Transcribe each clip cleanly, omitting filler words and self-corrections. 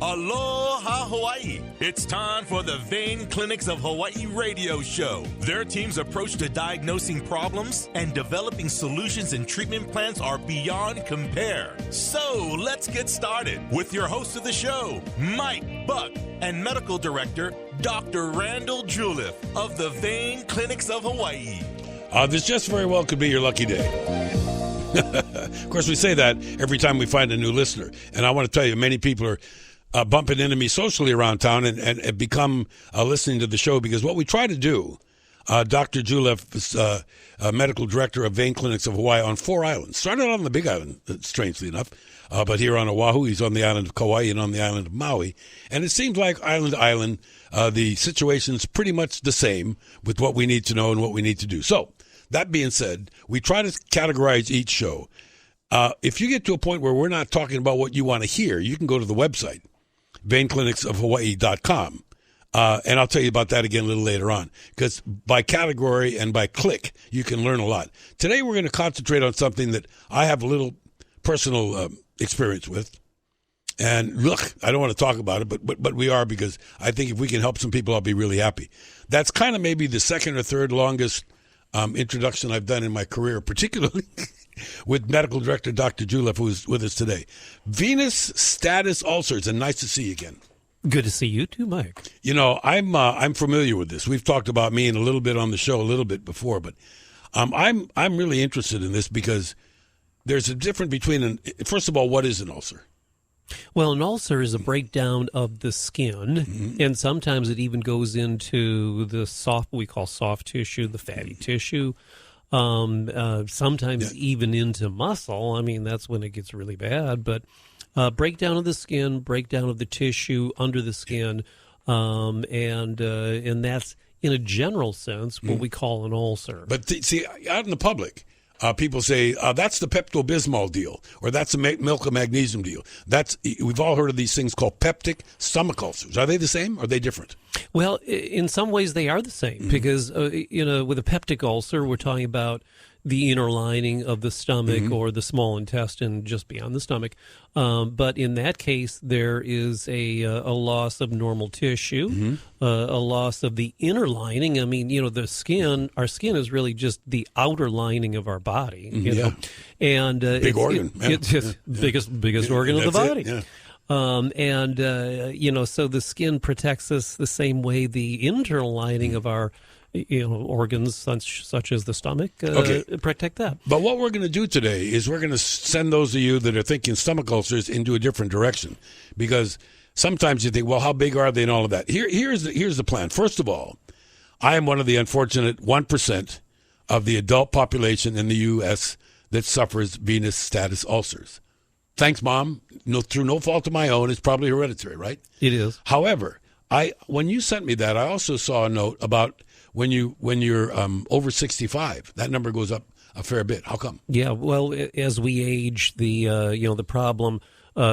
Aloha, Hawaii. It's time for the Vein Clinics of Hawaii radio show. Their team's approach to diagnosing problems and developing solutions and treatment plans are beyond compare. So let's get started with your host of the show, Mike Buck, and medical director, Dr. Randall Juliff of the Vein Clinics of Hawaii. This just very well could be your lucky day. Of course, we say that every time we find a new listener. And I want to tell you, many people are bumping into me socially around town and become listening to the show, because what we try to do, Dr. Juliff is medical director of Vein Clinics of Hawaii on 4 islands. Started on the Big Island, strangely enough, but here on Oahu, he's on the island of Kauai and on the island of Maui. And it seems like island to island, the situation's pretty much the same with what we need to know and what we need to do. So, that being said, we try to categorize each show. If you get to a point where we're not talking about what you want to hear, you can go to the website, veinclinicsofhawaii.com. And I'll tell you about that again a little later on, because by category and by click, you can learn a lot. Today, we're going to concentrate on something that I have a little personal experience with. And look, I don't want to talk about it, but we are, because I think if we can help some people, I'll be really happy. That's kind of maybe the second or third longest introduction I've done in my career, particularly with medical director Dr. Juliff, who's with us today. Venous status ulcers, and nice to see you again. Good to see you too, Mike. You know, I'm familiar with this. We've talked about me and a little bit on the show a little bit before, but I'm really interested in this because there's a difference between first of all, what is an ulcer? Well, an ulcer is a breakdown of the skin, and sometimes it even goes into the we call soft tissue, the fatty tissue, sometimes even into muscle. I mean, that's when it gets really bad. But breakdown of the skin, breakdown of the tissue under the skin, and that's, in a general sense, what we call an ulcer. But see, out in the public, people say, that's the Pepto-Bismol deal, or that's the milk of magnesium deal. We've all heard of these things called peptic stomach ulcers. Are they the same, or are they different? Well, in some ways they are the same, because, with a peptic ulcer, we're talking about the inner lining of the stomach or the small intestine just beyond the stomach. But in that case, there is a loss of normal tissue, a loss of the inner lining. I mean, the skin, our skin is really just the outer lining of our body. You know? And big organ. It's just biggest organ of the body. So the skin protects us the same way the internal lining of our organs such as the stomach protect that. But what we're going to do today is we're going to send those of you that are thinking stomach ulcers into a different direction, because sometimes you think, well, how big are they and all of that. Here's the plan. First of all, I am one of the unfortunate 1% of the adult population in the U.S. that suffers venous status ulcers. Thanks, Mom. Through no fault of my own, it's probably hereditary, right? It is. However, when you sent me that, I also saw a note about when you're over 65, that number goes up a fair bit. How come? Yeah, well, as we age, the problem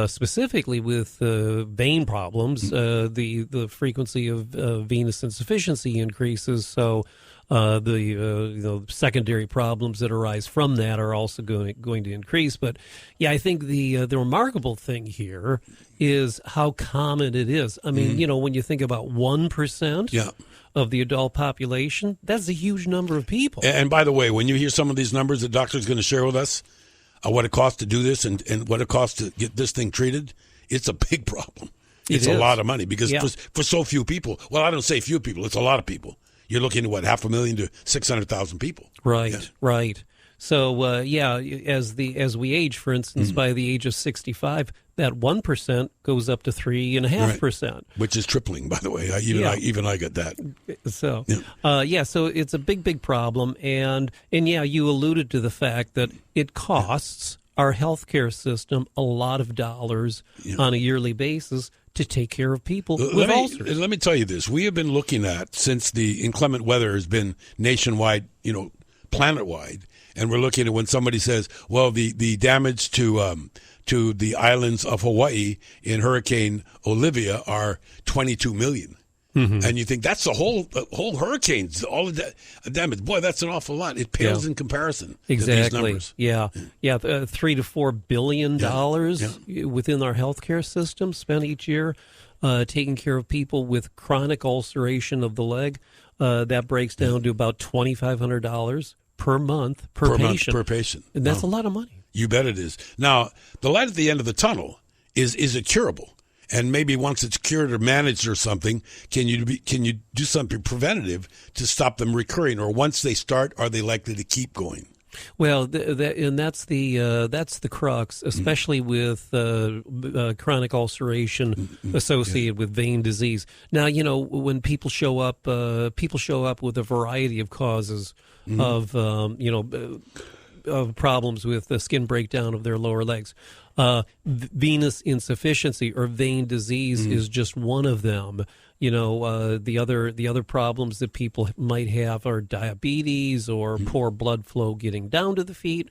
specifically with vein problems, the frequency of venous insufficiency increases. So the secondary problems that arise from that are also going to increase. But yeah, I think the remarkable thing here is how common it is. I mean, when you think about 1%. Of the adult population, that's a huge number of people. And by the way, when you hear some of these numbers the doctor's going to share with us, what it costs to do this and what it costs to get this thing treated, it's a big problem. It's a lot of money, because for so few people, well, I don't say few people, it's a lot of people. You're looking at, 500,000 to 600,000 people. Right, right. So, as we age, for instance, by the age of 65, that 1% goes up to 3.5%. Right. Which is tripling, by the way. Even I get that. So, so it's a big problem. And you alluded to the fact that it costs our healthcare system a lot of dollars on a yearly basis to take care of people with ulcers. Let me tell you this. We have been looking at, since the inclement weather has been nationwide, planet-wide, and we're looking at when somebody says, well, the damage to the islands of Hawaii in Hurricane Olivia are $22 million. And you think that's the whole hurricanes, all of that damage. Boy, that's an awful lot. It pales in comparison to these numbers. Yeah. $3 to $4 billion within our healthcare system spent each year taking care of people with chronic ulceration of the leg. That breaks down to about $2,500 per month per patient. And that's a lot of money. You bet it is. Now, the light at the end of the tunnel is it curable? And maybe once it's cured or managed or something, can you do something preventative to stop them recurring? Or once they start, are they likely to keep going? Well, and that's the crux, especially with chronic ulceration associated with vein disease. Now, when people show up with a variety of causes of problems with the skin breakdown of their lower legs. Venous insufficiency or vein disease is just one of them. The other problems that people might have are diabetes or poor blood flow getting down to the feet.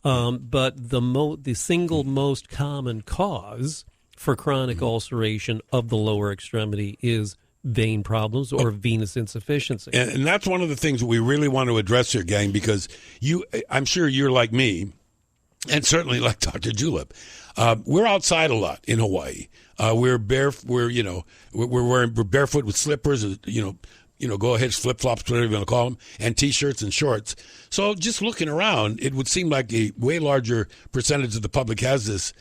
But the single most common cause for chronic ulceration of the lower extremity is vein problems or venous insufficiency. And that's one of the things that we really want to address here, gang, because I'm sure you're like me, and certainly like Dr. Julep. We're outside a lot in Hawaii. We're barefoot with slippers, go ahead, flip flops, whatever you want to call them, and t-shirts and shorts. So just looking around, it would seem like a way larger percentage of the public has this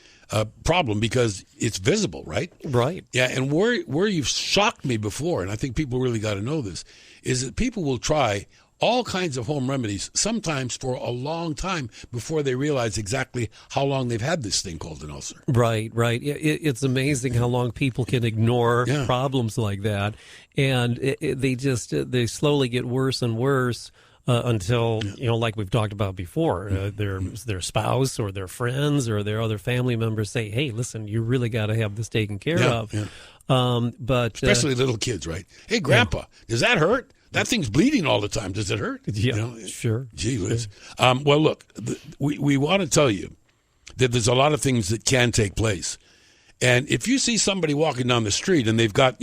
problem because it's visible, right? Right. Yeah, and where you've shocked me before, and I think people really got to know this, is that people will try all kinds of home remedies, sometimes for a long time before they realize exactly how long they've had this thing called an ulcer. Right. It's amazing how long people can ignore problems like that, and they slowly get worse and worse until like we've talked about before, their spouse or their friends or their other family members say, "Hey, listen, you really got to have this taken care of." Yeah. But especially little kids, right? Hey, Grandpa, does that hurt? That thing's bleeding all the time. Does it hurt? Yeah, sure. Gee whiz. Well, look, we want to tell you that there's a lot of things that can take place. And if you see somebody walking down the street and they've got,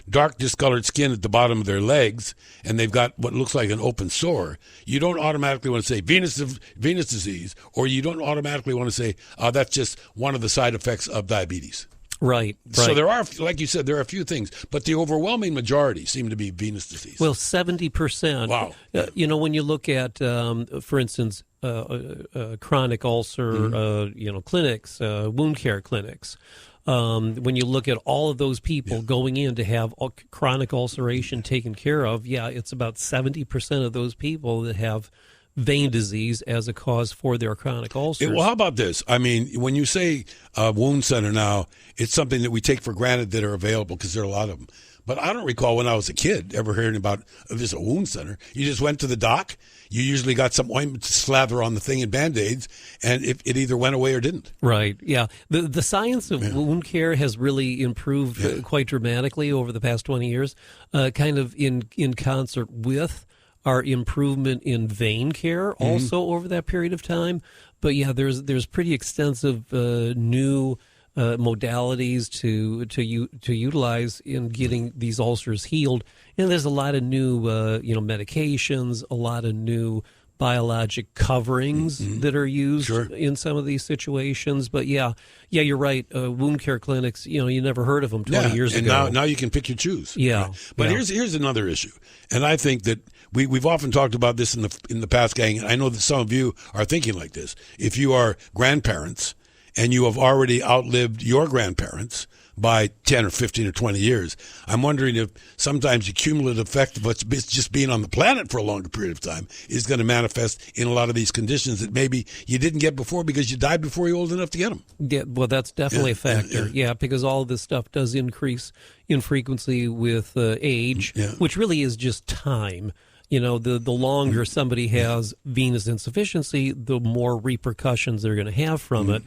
dark discolored skin at the bottom of their legs and they've got what looks like an open sore, you don't automatically want to say venous disease, or you don't automatically want to say that's just one of the side effects of diabetes. Right. So there are, like you said, there are a few things, but the overwhelming majority seem to be venous disease. Well, 70%. Wow. When you look at, for instance, chronic ulcer, clinics, wound care clinics, when you look at all of those people going in to have chronic ulceration taken care of, it's about 70% of those people that have vein disease as a cause for their chronic ulcers. Well, how about this? I mean, when you say wound center now, it's something that we take for granted that are available because there are a lot of them. But I don't recall when I was a kid ever hearing about this a wound center. You just went to the doc. You usually got some ointment to slather on the thing and Band-Aids, and it either went away or didn't. Right, yeah. The science of wound care has really improved quite dramatically over the past 20 years, kind of in concert with our improvement in vein care also over that period of time. But there's pretty extensive new modalities to utilize in getting these ulcers healed, and there's a lot of new medications, a lot of new biologic coverings that are used in some of these situations. But you're right. Wound care clinics, you never heard of them 20 years ago. And now you can pick your choose. Yeah. Right? But here's another issue, and I think that we've often talked about this in the past, gang. And I know that some of you are thinking like this. If you are grandparents and you have already outlived your grandparents by 10 or 15 or 20 years, I'm wondering if sometimes the cumulative effect of what's just being on the planet for a longer period of time is going to manifest in a lot of these conditions that maybe you didn't get before because you died before you're old enough to get them. Yeah, well, that's definitely a factor. Yeah, because all of this stuff does increase in frequency with age, which really is just time. The longer somebody has venous insufficiency, the more repercussions they're going to have from it.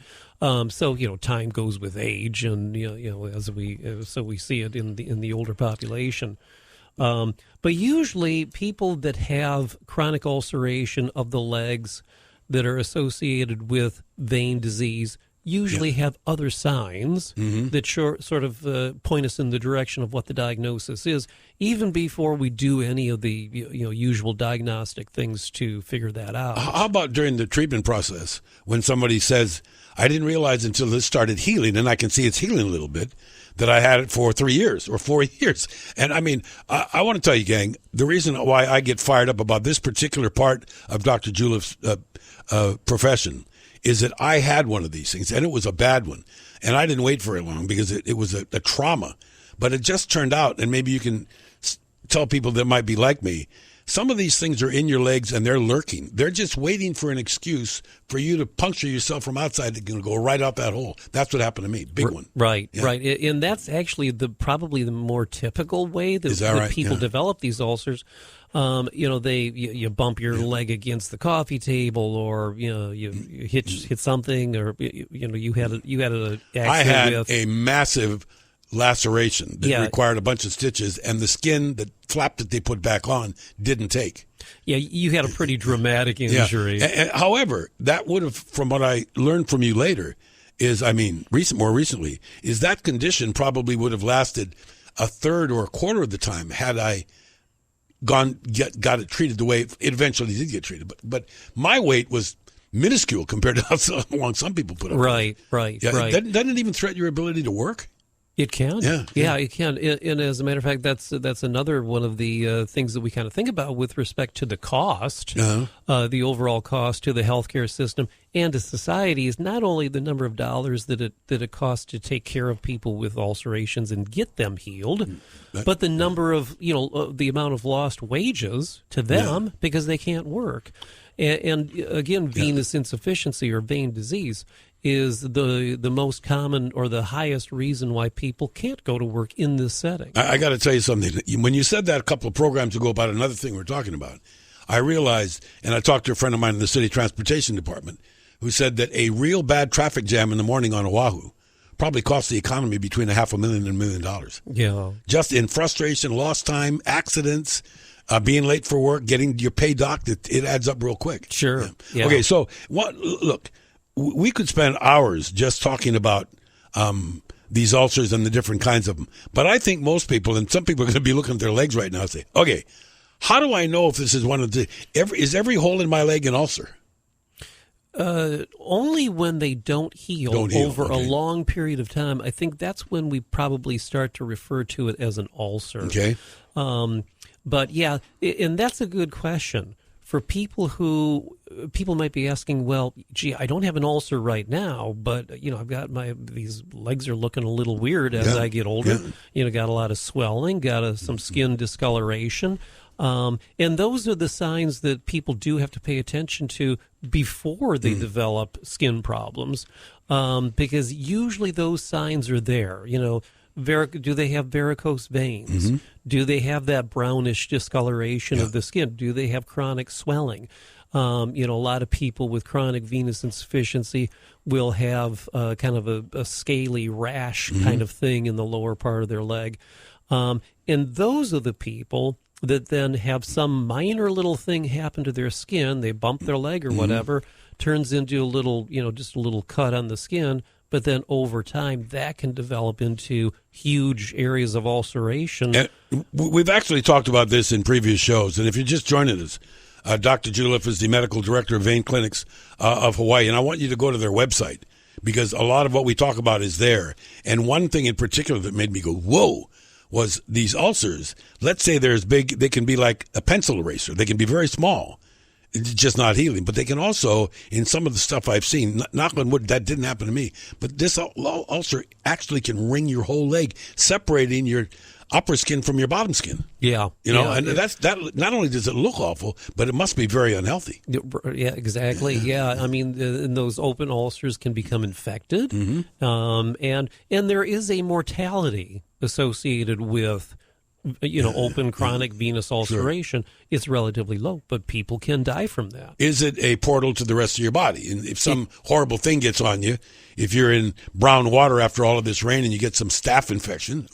So time goes with age, and as we see it in the older population. But usually, people that have chronic ulceration of the legs that are associated with vein disease usually have other signs that sort of point us in the direction of what the diagnosis is, even before we do any of the usual diagnostic things to figure that out. How about during the treatment process when somebody says, I didn't realize until this started healing, and I can see it's healing a little bit, that I had it for 3 years or 4 years. And I mean, I want to tell you, gang, the reason why I get fired up about this particular part of Dr. Juliff's profession is that I had one of these things, and it was a bad one. And I didn't wait very long because it was a trauma. But it just turned out, and maybe you can tell people that might be like me, some of these things are in your legs and they're lurking. They're just waiting for an excuse for you to puncture yourself from outside to go right out that hole. That's what happened to me. Big one. Right. And that's actually probably the more typical way that people develop these ulcers. You bump your leg against the coffee table, or you hit something, or you had an accident. I had a massive laceration that required a bunch of stitches, and the skin, the flap that they put back on, didn't take. Yeah, you had a pretty dramatic injury. Yeah. However, that would have, from what I learned from you later, more recently, is that condition probably would have lasted a third or a quarter of the time had I got it treated the way it eventually did get treated. But my weight was minuscule compared to how long some people put up. Right. Doesn't it even threaten your ability to work? It can. Yeah, it can. And as a matter of fact, that's another one of the things that we kind of think about with respect to the cost, the overall cost to the healthcare system and to society, is not only the number of dollars that it costs to take care of people with ulcerations and get them healed, but the number of, the amount of lost wages to them because they can't work. And again, venous insufficiency or vein disease is the most common or the highest reason why people can't go to work in this setting. I got to tell you something. When you said that a couple of programs ago about another thing we're talking about, I realized, and I talked to a friend of mine in the city transportation department who said that a real bad traffic jam in the morning on Oahu probably costs the economy between $500,000 and $1 million. Yeah. Just in frustration, lost time, accidents, being late for work, getting your pay docked, it adds up real quick. Sure. Yeah. Okay, so look, we could spend hours just talking about these ulcers and the different kinds of them. But I think most people, and some people are going to be looking at their legs right now and say, okay, how do I know if this is one of the, is every hole in my leg an ulcer? Only when they don't heal over a long period of time. I think that's when we probably start to refer to it as an ulcer. Okay. But yeah, and that's a good question. For people might be asking, well, gee, I don't have an ulcer right now, but I've got these legs are looking a little weird as I get older. Yeah. Got a lot of swelling, got some skin discoloration. And those are the signs that people do have to pay attention to before they develop skin problems, because usually those signs are there. Do they have varicose veins? Do they have that brownish discoloration of the skin? Do they have chronic swelling? A lot of people with chronic venous insufficiency will have kind of a scaly rash kind of thing in the lower part of their leg. And those are the people that then have some minor little thing happen to their skin. They bump their leg or whatever, turns into a little, just a little cut on the skin. But then over time, that can develop into huge areas of ulceration. And we've actually talked about this in previous shows. And if you're just joining us, Dr. Juliff is the medical director of Vein Clinics of Hawaii. And I want you to go to their website because a lot of what we talk about is there. And one thing in particular that made me go, whoa, was these ulcers. Let's say they're as big, they can be like a pencil eraser. They can be very small. It's just not healing. But they can also, in some of the stuff I've seen, knock on wood, that didn't happen to me, but this ulcer actually can ring your whole leg, separating your upper skin from your bottom skin. Yeah. That not only does it look awful, but it must be very unhealthy. Yeah, exactly. Yeah. I mean, and those open ulcers can become infected. And there is a mortality associated with open chronic venous ulceration. Sure. It's relatively low, but people can die from that. Is it a portal to the rest of your body? And if some horrible thing gets on you, if you're in brown water after all of this rain and you get some staph infection,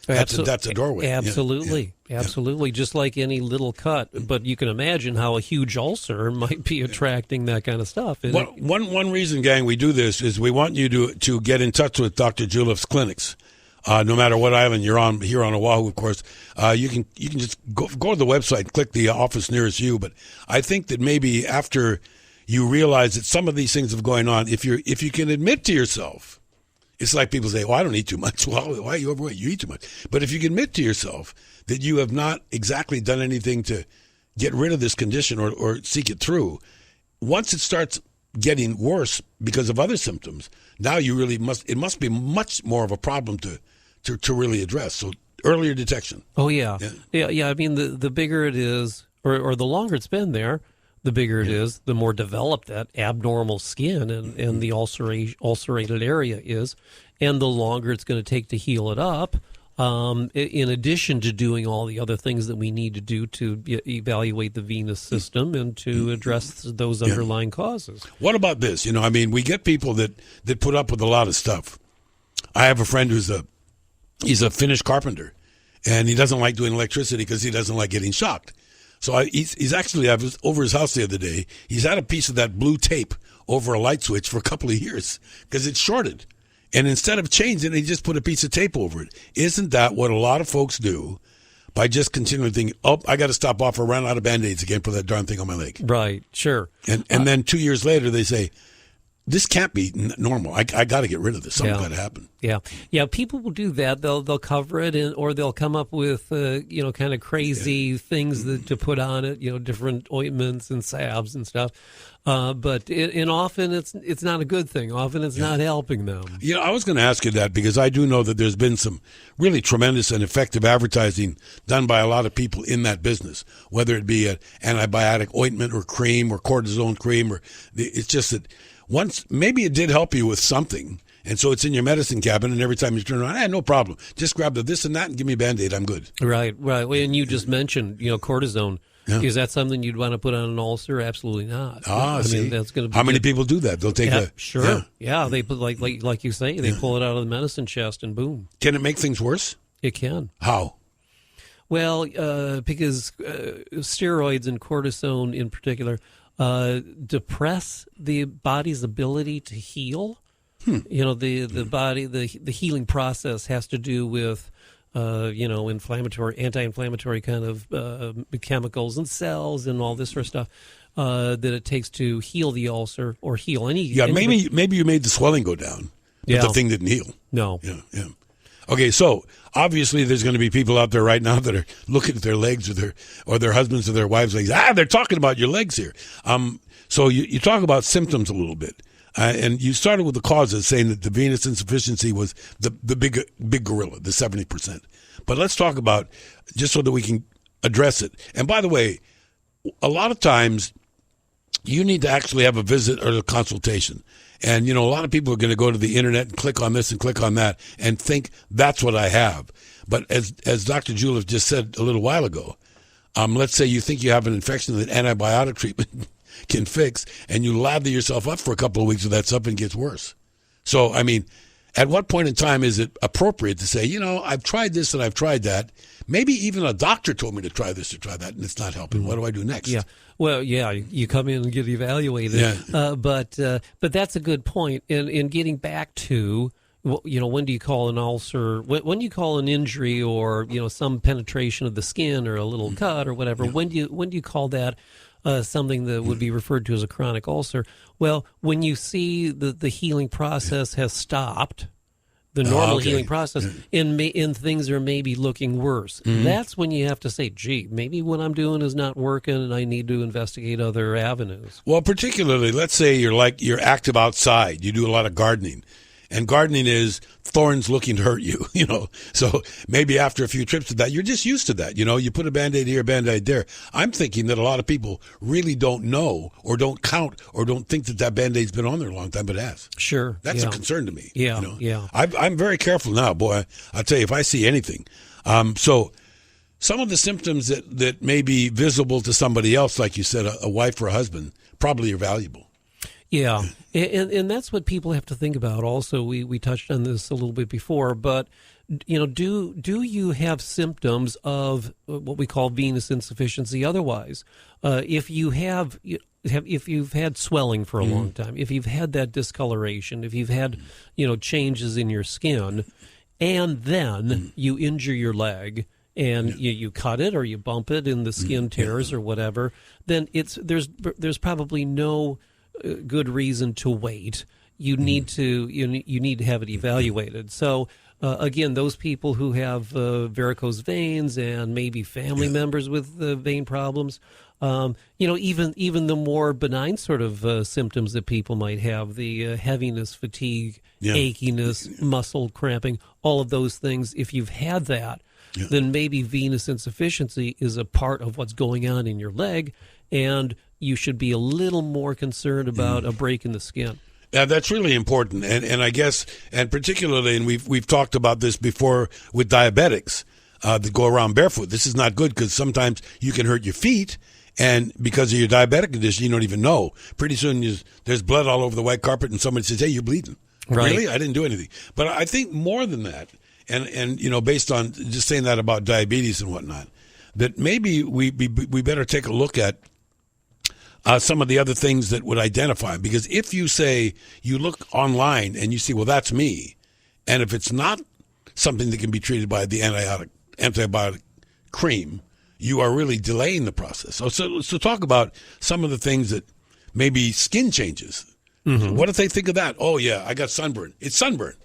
That's a doorway. Absolutely. Yeah. Absolutely. Just like any little cut. But you can imagine how a huge ulcer might be attracting that kind of stuff. One reason, gang, we do this is we want you to get in touch with Dr. Juliff's clinics. No matter what island you're on, here on Oahu, of course, you can just go to the website, click the office nearest you. But I think that maybe after you realize that some of these things have going on, if you can admit to yourself, it's like people say, "Well, I don't eat too much." Well, why are you overweight? You eat too much. But if you can admit to yourself that you have not exactly done anything to get rid of this condition or seek it through, once it starts getting worse because of other symptoms, now you really it must be much more of a problem to really address. So earlier detection. Oh, yeah. I mean, the bigger it is, or the longer it's been there, the bigger it is, the more developed that abnormal skin and the ulcerated area is, and the longer it's going to take to heal it up, in addition to doing all the other things that we need to do to evaluate the venous system and to address those underlying causes. What about this? I mean, we get people that put up with a lot of stuff. I have a friend he's a Finnish carpenter, and he doesn't like doing electricity because he doesn't like getting shocked. So he's actually, I was over his house the other day. He's had a piece of that blue tape over a light switch for a couple of years because it's shorted. And instead of changing it, he just put a piece of tape over it. Isn't that what a lot of folks do by just continually thinking, oh, I got to stop off or run out of Band-Aids again, put that darn thing on my leg? Right, sure. And then 2 years later, they say, this can't be normal. I got to get rid of this. Something's got to happen. Yeah. People will do that. They'll cover it, or they'll come up with kind of crazy things to put on it. Different ointments and salves and stuff. But often it's not a good thing. Often it's not helping them. I was going to ask you that because I do know that there's been some really tremendous and effective advertising done by a lot of people in that business, whether it be an antibiotic ointment or cream or cortisone cream, it's just that. Once, maybe it did help you with something, and so it's in your medicine cabinet, and every time you turn around, no problem. Just grab this and that and give me a Band-Aid. I'm good. Right. And you just mentioned, cortisone. Yeah. Is that something you'd want to put on an ulcer? Absolutely not. I mean, that's going to be. How many people do that? They'll take Sure. Yeah, they put, like you say, they pull it out of the medicine chest and boom. Can it make things worse? It can. How? Well, because steroids and cortisone in particular depress the body's ability to heal. The body, the healing process has to do with, anti-inflammatory kind of chemicals and cells and all this sort of stuff that it takes to heal the ulcer or heal any. Yeah, maybe you made the swelling go down, but the thing didn't heal. No. Yeah. Okay, so obviously there's going to be people out there right now that are looking at their legs or their husbands or their wives' legs. They're talking about your legs here. So you talk about symptoms a little bit, and you started with the causes, saying that the venous insufficiency was the big gorilla, the 70%. But let's talk about, just so that we can address it. And by the way, a lot of times you need to actually have a visit or a consultation. And, a lot of people are going to go to the internet and click on this and click on that and think that's what I have. But as Dr. Juliff just said a little while ago, let's say you think you have an infection that antibiotic treatment can fix, and you lather yourself up for a couple of weeks with that stuff and it gets worse. So, I mean, at what point in time is it appropriate to say, I've tried this and I've tried that. Maybe even a doctor told me to try this or try that, and it's not helping. What do I do next? Yeah. Well, you come in and get evaluated. Yeah. But that's a good point. In getting back to, when do you call an ulcer? When do you call an injury or some penetration of the skin or a little cut or whatever? Yeah. When do you call that something that would be referred to as a chronic ulcer? Well, when you see the healing process has stopped. The normal healing process, and things are maybe looking worse. Mm-hmm. That's when you have to say, gee, maybe what I'm doing is not working and I need to investigate other avenues. Well, particularly, let's say you're active outside. You do a lot of gardening. And gardening is thorns looking to hurt you, So maybe after a few trips to that, you're just used to that. You put a Band-Aid here, a Band-Aid there. I'm thinking that a lot of people really don't know or don't count or don't think that Band-Aid's been on there a long time, but it has. Sure. That's a concern to me. Yeah, yeah. I'm very careful now, boy. I'll tell you, if I see anything. So some of the symptoms that may be visible to somebody else, like you said, a wife or a husband, probably are valuable. Yeah, and that's what people have to think about also. We touched on this a little bit before, but do you have symptoms of what we call venous insufficiency? Otherwise, if you've had swelling for a long time, if you've had that discoloration, if you've had changes in your skin, and then you injure your leg and you cut it or you bump it and the skin tears or whatever, then there's probably no good reason to wait. You need to have it evaluated. So again, those people who have varicose veins and maybe family members with vein problems, even the more benign sort of symptoms that people might have, the heaviness, fatigue, achiness, muscle cramping, all of those things. If you've had that, then maybe venous insufficiency is a part of what's going on in your leg, and you should be a little more concerned about a break in the skin. Yeah, that's really important, and I guess, and particularly, and we've talked about this before with diabetics that go around barefoot. This is not good because sometimes you can hurt your feet, and because of your diabetic condition, you don't even know. Pretty soon, there's blood all over the white carpet, and somebody says, "Hey, you're bleeding." Right. Really? I didn't do anything. But I think more than that, and based on just saying that about diabetes and whatnot, that maybe we better take a look at some of the other things that would identify. Because if you say you look online and you see, well, that's me, and if it's not something that can be treated by the antibiotic cream, you are really delaying the process. So talk about some of the things that maybe skin changes. Mm-hmm. What if they think of that? Oh, yeah, I got sunburn. It's sunburn.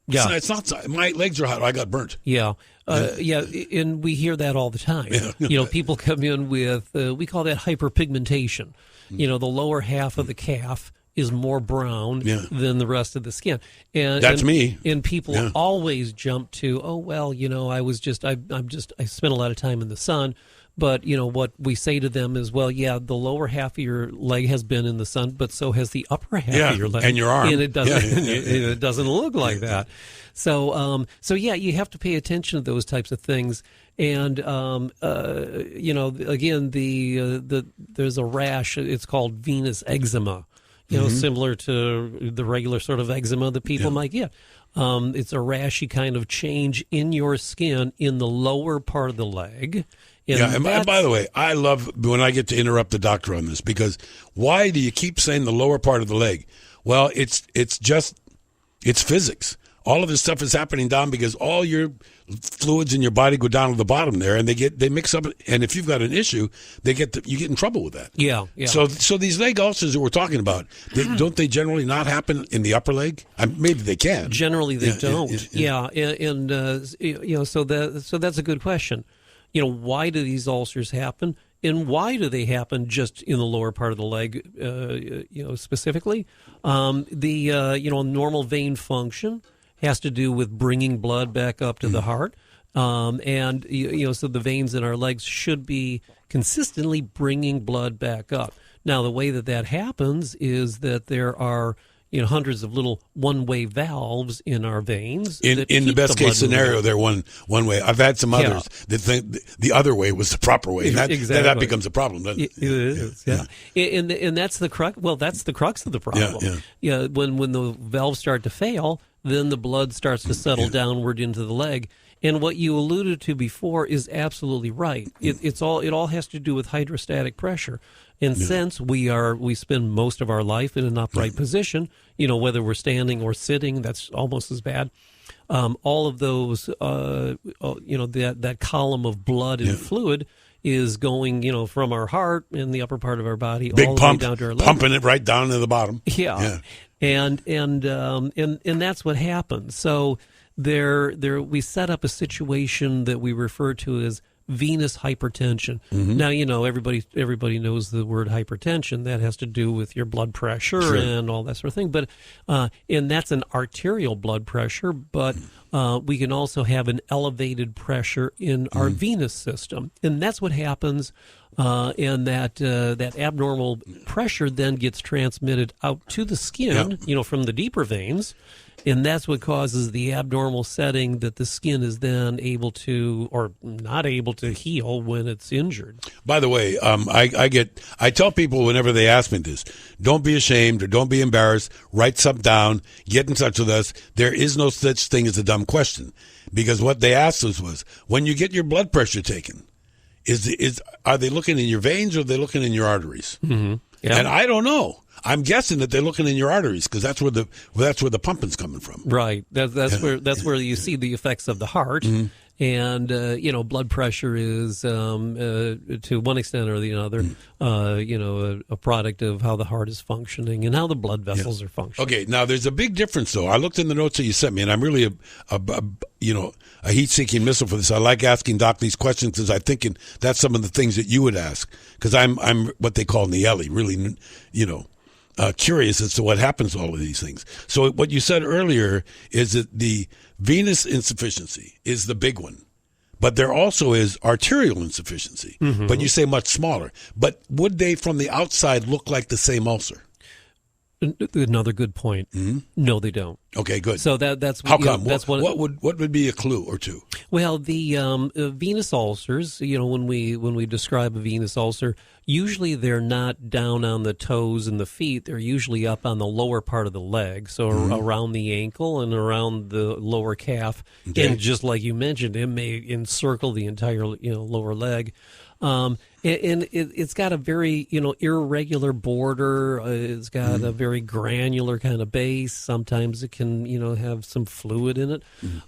Yeah. It's not my legs are hot. I got burnt. Yeah. And we hear that all the time. Yeah. People come in with, we call that hyperpigmentation. The lower half of the calf is more brown than the rest of the skin. That's me. And people always jump to, oh, well, I spent a lot of time in the sun. But, what we say to them is, well, yeah, the lower half of your leg has been in the sun, but so has the upper half of your leg. And your arm. And it doesn't, it doesn't look like that. So, you have to pay attention to those types of things. And, again, there's a rash. It's called venous eczema, similar to the regular sort of eczema that people might get. It's a rashy kind of change in your skin in the lower part of the leg. And by the way, I love when I get to interrupt the doctor on this, because why do you keep saying the lower part of the leg? Well, it's physics. All of this stuff is happening down because all your fluids in your body go down to the bottom there, and they mix up. And if you've got an issue, you get in trouble with that. Yeah. So these leg ulcers that we're talking about, don't they generally not happen in the upper leg? Maybe they can. Generally, they don't. So that's a good question. Why do these ulcers happen, and why do they happen just in the lower part of the leg, specifically? Normal vein function has to do with bringing blood back up to the heart. So the veins in our legs should be consistently bringing blood back up. Now, the way that happens is that there are hundreds of little one-way valves in our veins. In the best case scenario, they're one way. I've had some others that think the other way was the proper way. That becomes a problem, doesn't it? It is, yeah. And that's the crux. Well, that's the crux of the problem. Yeah. When the valves start to fail, then the blood starts to settle downward into the leg. And what you alluded to before is absolutely right. It all has to do with hydrostatic pressure. And since we spend most of our life in an upright position, whether we're standing or sitting, that's almost as bad. All of those, that column of blood and fluid is going, from our heart and the upper part of our body, big all the pump, way down to our leg. pumping it right down to the bottom. Yeah. And that's what happens. So we set up a situation that we refer to as venous hypertension. Mm-hmm. Now, everybody knows the word hypertension. That has to do with your blood pressure and all that sort of thing. But and that's an arterial blood pressure. But we can also have an elevated pressure in our venous system, and that's what happens. And that abnormal pressure then gets transmitted out to the skin, from the deeper veins. And that's what causes the abnormal setting that the skin is then able to, or not able to, heal when it's injured. By the way, I tell people whenever they ask me this, don't be ashamed or don't be embarrassed. Write something down. Get in touch with us. There is no such thing as a dumb question, because what they asked us was, when you get your blood pressure taken, are they looking in your veins or are they looking in your arteries? Mm-hmm. Yeah. And I don't know. I'm guessing that they're looking in your arteries, because that's where the pumping's coming from. Right. That's where you see the effects of the heart. Mm-hmm. And, blood pressure is, to one extent or the other, a product of how the heart is functioning and how the blood vessels are functioning. Okay, now there's a big difference, though. I looked in the notes that you sent me, and I'm really a heat-seeking missile for this. I like asking Doc these questions because I'm thinking that's some of the things that you would ask, because I'm what they call Nieli, really, curious as to what happens to all of these things. So what you said earlier is that the venous insufficiency is the big one, but there also is arterial insufficiency, mm-hmm. but you say much smaller. But would they from the outside look like the same ulcer? Another good point. Mm-hmm. No, they don't. Okay, good. So that's how come? What would be a clue or two? Well, the venous ulcers. When we describe a venous ulcer, usually they're not down on the toes and the feet. They're usually up on the lower part of the leg, so mm-hmm. around the ankle and around the lower calf. Okay. And just like you mentioned, it may encircle the entire lower leg. And it's got a very, irregular border. It's got mm-hmm. a very granular kind of base. Sometimes it can, have some fluid in it.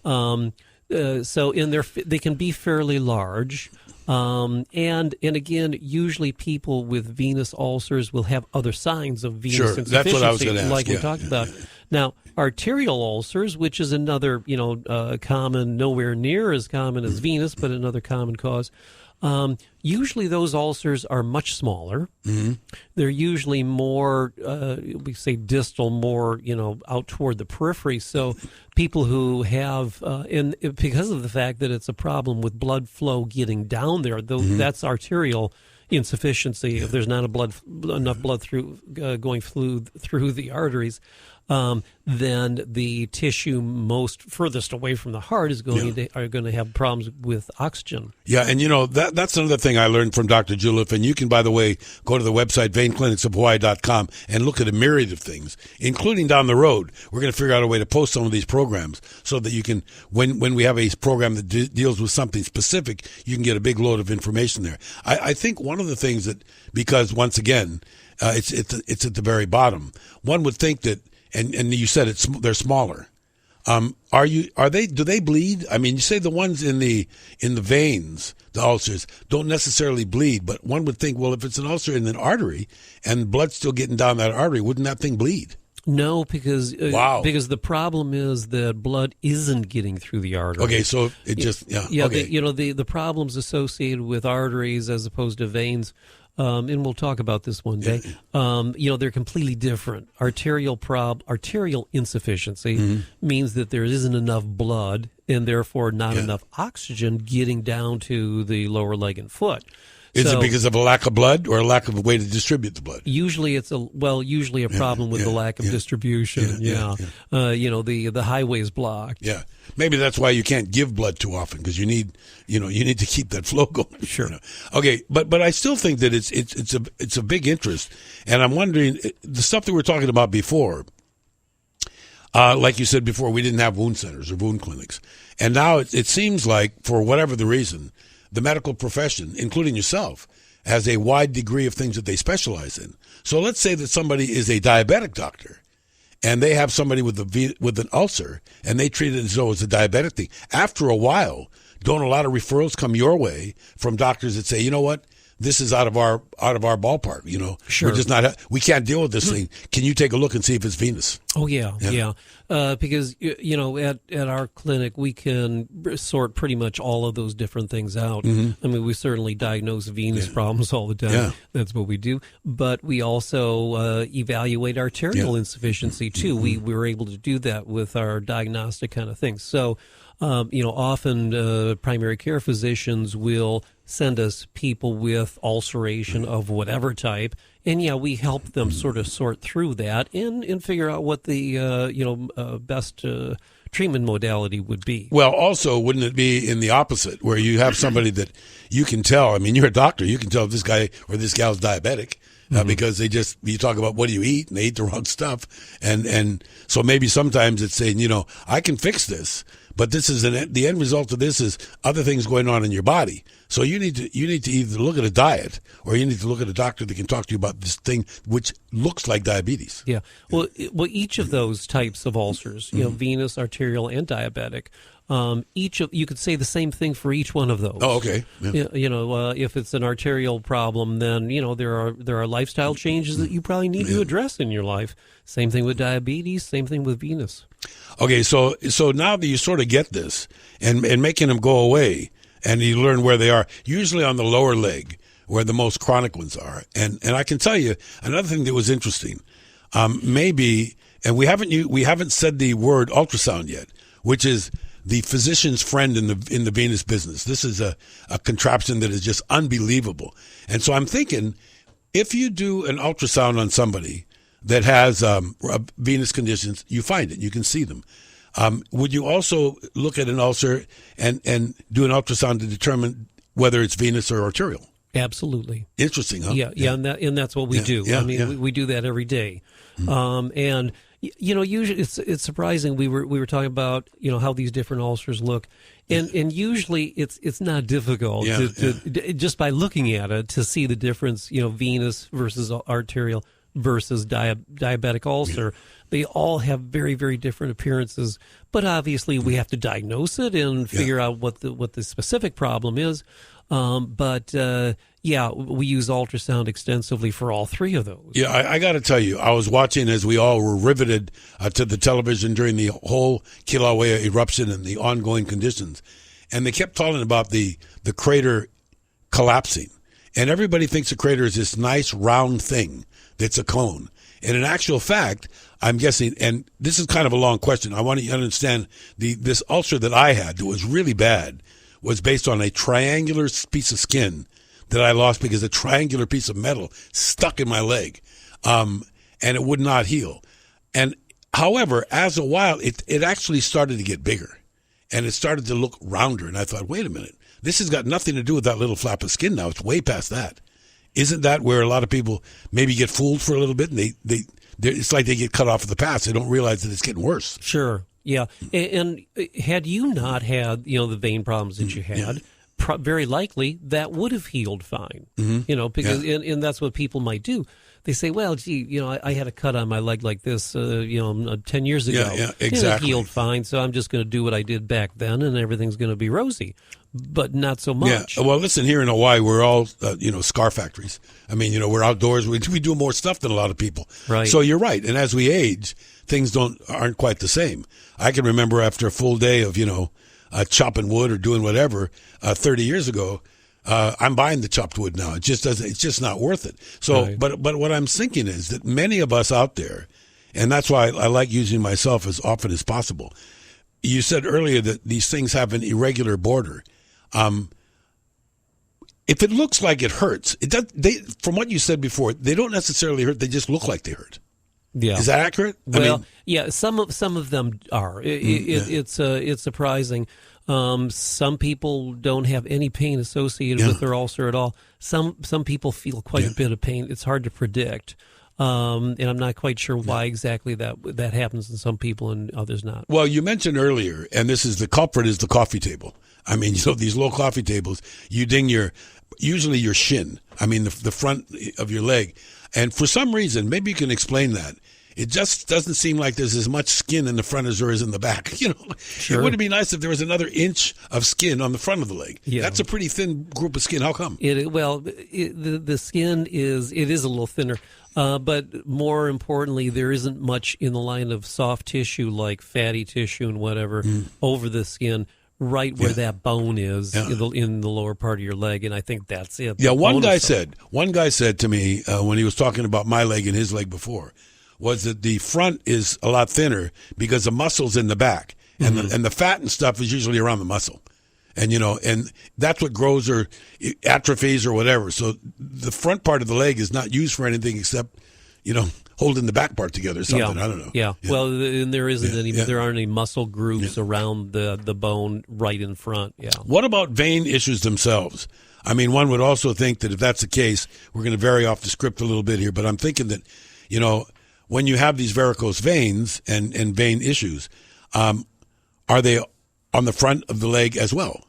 Mm-hmm. So they can be fairly large. And again, usually people with venous ulcers will have other signs of venous insufficiency, that's what I was going to ask. Like we talked about. Now, arterial ulcers, which is another, common, nowhere near as common as venous, but another common cause. Usually those ulcers are much smaller. Mm-hmm. They're usually more, we say distal, more, out toward the periphery. So people who have, and because of the fact that it's a problem with blood flow getting down there, mm-hmm. that's arterial insufficiency. Yeah. If there's not enough blood going through the arteries, then the tissue most furthest away from the heart is going to have problems with oxygen. Yeah, and that's another thing I learned from Dr. Juliff. And you can, by the way, go to the website veinclinicsofhawaii.com and look at a myriad of things, including down the road. We're going to figure out a way to post some of these programs so that you can, when we have a program that deals with something specific, you can get a big load of information there. I think one of the things that, because once again, it's at the very bottom. One would think that. And you said they're smaller. Do they bleed? I mean, you say the ones in the veins, the ulcers, don't necessarily bleed, but one would think, well, if it's an ulcer in an artery and blood's still getting down that artery, wouldn't that thing bleed? No, because the problem is that blood isn't getting through the artery. Okay, so it just okay. The problems associated with arteries as opposed to veins. And we'll talk about this one day. They're completely different. Arterial insufficiency mm-hmm. means that there isn't enough blood and therefore not enough oxygen getting down to the lower leg and foot. Is it because of a lack of blood or a lack of a way to distribute the blood? Usually it's a problem with the lack of distribution. The highway's blocked. Yeah. Maybe that's why you can't give blood too often, because you need to keep that flow going. Sure. Okay, but I still think that it's a big interest, and I'm wondering the stuff that we were talking about before. Like you said before, we didn't have wound centers or wound clinics, and now it seems like, for whatever the reason, the medical profession, including yourself, has a wide degree of things that they specialize in. So let's say that somebody is a diabetic doctor, and they have somebody with an ulcer, and they treat it as though it's a diabetic thing. After a while, don't a lot of referrals come your way from doctors that say, you know what, this is out of our ballpark. Sure. We're just we can't deal with this thing. Can you take a look and see if it's venous? Oh yeah. Because at our clinic we can sort pretty much all of those different things out. Mm-hmm. I mean, we certainly diagnose venous problems all the time. Yeah. That's what we do. But we also evaluate arterial insufficiency too. Mm-hmm. We were able to do that with our diagnostic kind of things. So. Often primary care physicians will send us people with ulceration of whatever type, and we help them sort of sort through that and figure out what the best treatment modality would be. Well, also, wouldn't it be in the opposite, where you have somebody that you can tell? I mean, you're a doctor, you can tell if this guy or this gal's diabetic. Because you talk about what do you eat, and they eat the wrong stuff, and so maybe sometimes it's saying, I can fix this, but this is the end result of this is other things going on in your body. So you need to either look at a diet or you need to look at a doctor that can talk to you about this thing which looks like diabetes. Yeah. Well, each of those types of ulcers, venous, arterial, and diabetic. You could say the same thing for each one of those. Oh, okay. Yeah. If it's an arterial problem, then there are lifestyle changes that you probably need to address in your life. Same thing with diabetes. Same thing with venous. Okay, so now that you sort of get this and making them go away, and you learn where they are, usually on the lower leg, where the most chronic ones are. And I can tell you another thing that was interesting. Maybe, and we haven't said the word ultrasound yet, which is the physician's friend in the venous business. This is a contraption that is just unbelievable. And so I'm thinking, if you do an ultrasound on somebody that has venous conditions, you find it, you can see them. Would you also look at an ulcer and do an ultrasound to determine whether it's venous or arterial? Absolutely. Interesting, huh? Yeah, and that's what we do. We do that every day. And usually it's surprising. We were talking about how these different ulcers look, and usually it's not difficult to just by looking at it to see the difference. Venous versus arterial versus diabetic ulcer. Yeah. They all have very, very different appearances, but obviously we have to diagnose it and figure out what the specific problem is. But we use ultrasound extensively for all three of those. Yeah, I got to tell you, I was watching as we all were riveted to the television during the whole Kilauea eruption and the ongoing conditions, and they kept talking about the crater collapsing, and everybody thinks a crater is this nice round thing that's a cone. And in actual fact, I'm guessing, and this is kind of a long question, I want you to understand this ulcer that I had that was really bad was based on a triangular piece of skin that I lost because a triangular piece of metal stuck in my leg, and it would not heal. And however, as a while, it actually started to get bigger, and it started to look rounder. And I thought, wait a minute, this has got nothing to do with that little flap of skin now. It's way past that. Isn't that where a lot of people maybe get fooled for a little bit, and it's like they get cut off of the path. They don't realize that it's getting worse. Sure. Yeah. And had you not had, the vein problems that you had, very likely that would have healed fine, because, and that's what people might do. They say, well, gee, I had a cut on my leg like this, 10 years ago. Yeah, exactly. And it healed fine, so I'm just going to do what I did back then, and everything's going to be rosy. But not so much. Yeah. Well, listen, here in Hawaii, we're all, scar factories. I mean, we're outdoors. We do more stuff than a lot of people. Right. So you're right. And as we age, things aren't quite the same. I can remember after a full day of, chopping wood or doing whatever 30 years ago, I'm buying the chopped wood now. It's just not worth it. So, right. but what I'm thinking is that many of us out there, and that's why I like using myself as often as possible. You said earlier that these things have an irregular border. If it looks like it hurts, it does. From what you said before, they don't necessarily hurt. They just look like they hurt. Yeah. Is that accurate? Well, some of them are. It's surprising. Some people don't have any pain associated with their ulcer at all. Some people feel quite a bit of pain. It's hard to predict. And I'm not quite sure why exactly that happens in some people and others not. Well, you mentioned earlier, and this is the culprit is the coffee table. I mean, these low coffee tables, you ding usually your shin. I mean, the front of your leg. And for some reason, maybe you can explain that. It just doesn't seem like there's as much skin in the front as there is in the back. Sure. It would be nice if there was another inch of skin on the front of the leg. Yeah. That's a pretty thin group of skin. How come? The skin is a little thinner. But more importantly, there isn't much in the line of soft tissue like fatty tissue and whatever over the skin, right where that bone is in the lower part of your leg, and I think that's it. Yeah, one guy said to me when he was talking about my leg and his leg before, was that the front is a lot thinner because the muscle's in the back, and the fat and stuff is usually around the muscle. And, and that's what grows or atrophies or whatever. So the front part of the leg is not used for anything except, holding the back part together or something. I don't know. Yeah. Well, and there isn't any. There aren't any muscle groups around the bone right in front. Yeah. What about vein issues themselves? I mean, one would also think that if that's the case, we're going to vary off the script a little bit here, but I'm thinking that, when you have these varicose veins and vein issues, are they on the front of the leg as well?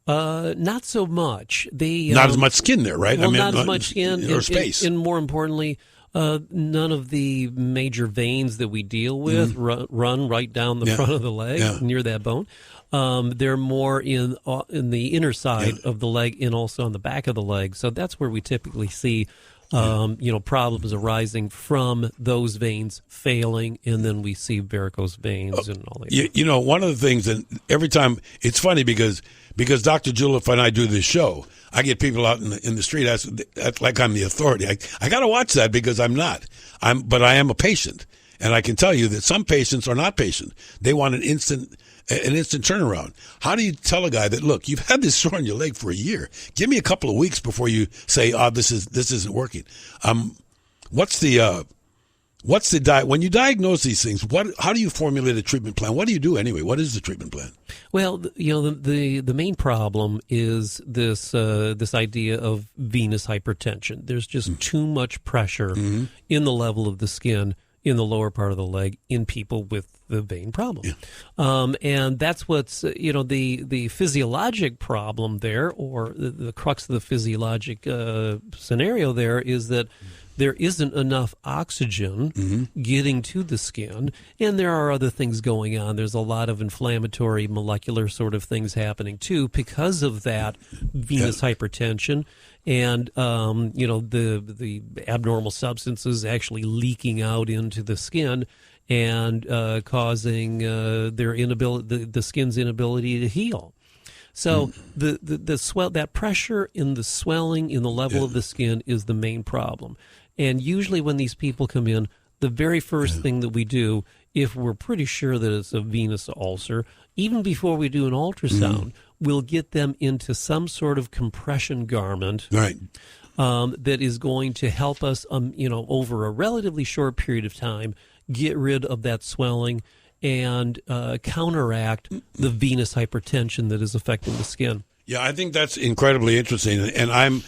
Not so much. Not as much skin there, right? Well, not as much skin or space. And more importantly, none of the major veins that we deal with run right down the front of the leg near that bone. They're more in the inner side of the leg and also on the back of the leg. So that's where we typically see problems arising from those veins failing, and then we see varicose veins and all that. One of the things, and every time it's funny because Dr. Juliff and I do this show, I get people out in the street that's like I'm the authority. I got to watch that because I'm not. But I am a patient, and I can tell you that some patients are not patient. They want an instant turnaround. How do you tell a guy that, look, you've had this sore on your leg for a year. Give me a couple of weeks before you say, this isn't working. What's the when you diagnose these things? How do you formulate a treatment plan? What do you do anyway? What is the treatment plan? Well, the main problem is this idea of venous hypertension. There's just too much pressure in the level of the skin in the lower part of the leg in people with the vein problem. Yeah. And that's what's, the physiologic problem there, or the crux of the physiologic scenario there is that there isn't enough oxygen getting to the skin, and there are other things going on. There's a lot of inflammatory molecular sort of things happening too because of that venous hypertension. And the abnormal substances actually leaking out into the skin and causing their inability, the skin's inability to heal. So that pressure in the swelling in the level of the skin is the main problem. And usually when these people come in, the very first thing that we do, if we're pretty sure that it's a venous ulcer, even before we do an ultrasound, we'll get them into some sort of compression garment that is going to help us, over a relatively short period of time, get rid of that swelling and counteract the venous hypertension that is affecting the skin. Yeah, I think that's incredibly interesting, and I'm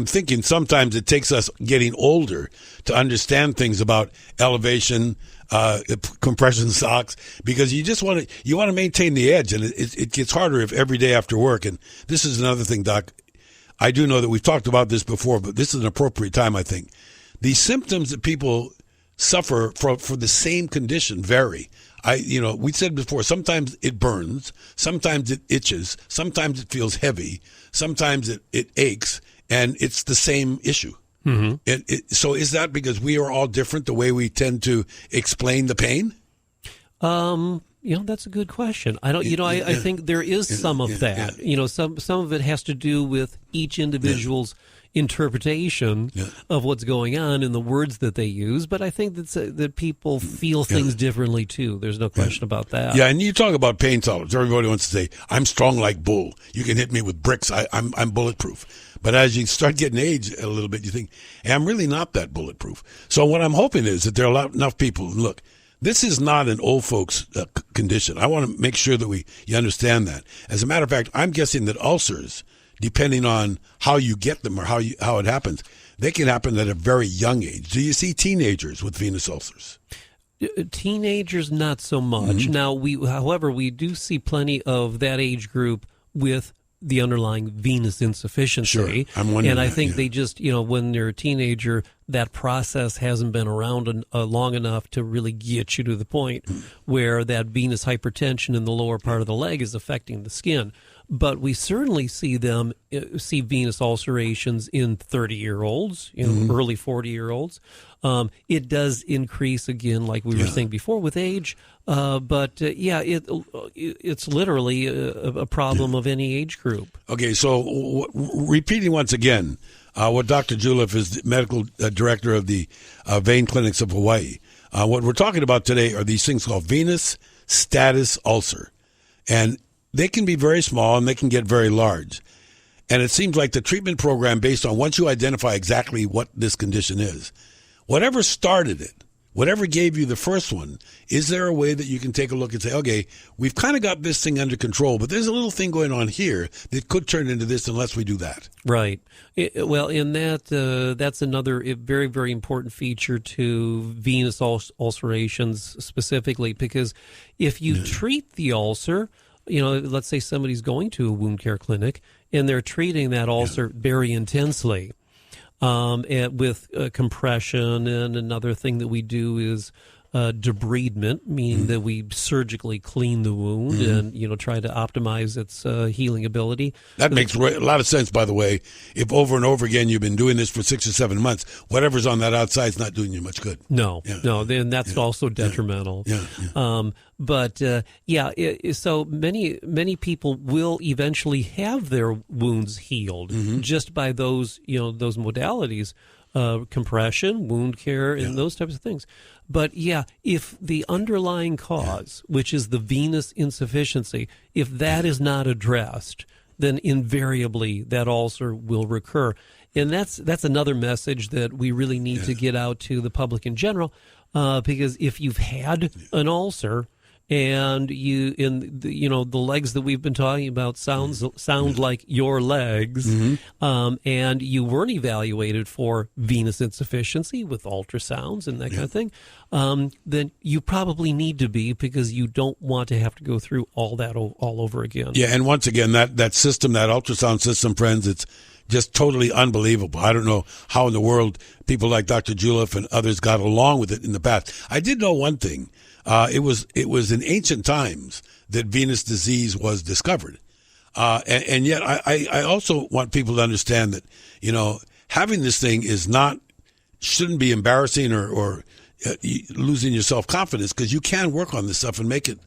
thinking sometimes it takes us getting older to understand things about elevation, compression socks, because you just want to maintain the edge, and it gets harder every day after work. And this is another thing, Doc. I do know that we've talked about this before, but this is an appropriate time, I think. The symptoms that people suffer for the same condition vary. We said before, sometimes it burns, sometimes it itches, sometimes it feels heavy, sometimes it aches, and it's the same issue. So is that because we are all different, the way we tend to explain the pain? That's a good question. I think there is some of that. Some of it has to do with each individual's interpretation of what's going on in the words that they use, but I think that people feel things differently too. There's no question about that. Yeah, and you talk about pain tolerance. Everybody wants to say, "I'm strong like bull. You can hit me with bricks. I'm bulletproof." But as you start getting age a little bit, you think, "Hey, I'm really not that bulletproof." So what I'm hoping is that there are enough people. Look, this is not an old folks condition. I want to make sure that you understand that. As a matter of fact, I'm guessing that ulcers, depending on how you get them or how it happens, they can happen at a very young age. Do you see teenagers with venous ulcers? Teenagers, not so much. Now, however, we do see plenty of that age group with the underlying venous insufficiency. Sure, I'm wondering. And I think they just, when they're a teenager, that process hasn't been around long enough to really get you to the point where that venous hypertension in the lower part of the leg is affecting the skin. But we certainly see venous ulcerations in 30-year-olds, early 40-year-olds. It does increase again, like we were saying before, with age. It's literally a problem of any age group. Okay, so repeating once again, what Dr. Juliff is the medical director of the Vein Clinics of Hawaii. What we're talking about today are these things called venous status ulcer. And they can be very small and they can get very large. And it seems like the treatment program, based on once you identify exactly what this condition is, whatever started it, whatever gave you the first one, is there a way that you can take a look and say, okay, we've kind of got this thing under control, but there's a little thing going on here that could turn into this unless we do that? Right. Well, in that's another very, very important feature to venous ulcerations specifically, because if you treat the ulcer, let's say somebody's going to a wound care clinic and they're treating that ulcer very intensely, with compression, and another thing that we do is debridement, meaning that we surgically clean the wound and try to optimize its healing ability. That makes a lot of sense, by the way. If over and over again you've been doing this for 6 or 7 months, whatever's on that outside is not doing you much good. No, then that's also detrimental. So many people will eventually have their wounds healed just by those modalities, compression, wound care, and those types of things. But if the underlying cause, which is the venous insufficiency, if that is not addressed, then invariably that ulcer will recur. And that's another message that we really need to get out to the public in general, because if you've had an ulcer and the legs that we've been talking about sound like your legs, and you weren't evaluated for venous insufficiency with ultrasounds and that kind of thing, then you probably need to be, because you don't want to have to go through all that all over again. Yeah, and once again, that system, that ultrasound system, friends, it's just totally unbelievable. I don't know how in the world people like Dr. Juleff and others got along with it in the past. I did know one thing. It was in ancient times that venous disease was discovered. And yet I also want people to understand that, having this thing shouldn't be embarrassing or losing your self-confidence, because you can work on this stuff and make it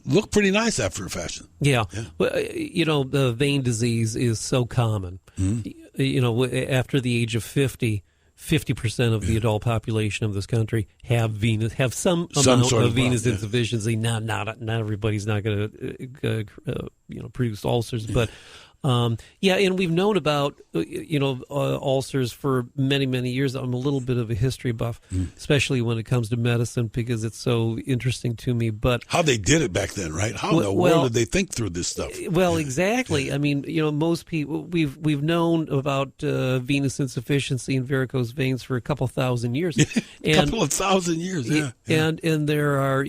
look pretty nice after a fashion. Yeah. Well, the vein disease is so common. After the age of 50% of the adult population of this country have some amount of venous insufficiency. Not everybody's not going to produce ulcers, but and we've known about ulcers for many years. I'm a little bit of a history buff, especially when it comes to medicine, because it's so interesting to me. But how they did it back then, right? How in the world did they think through this stuff? Well, exactly. Yeah. I mean, most people, we've known about venous insufficiency and varicose veins for a couple thousand years. Couple of thousand years, And there are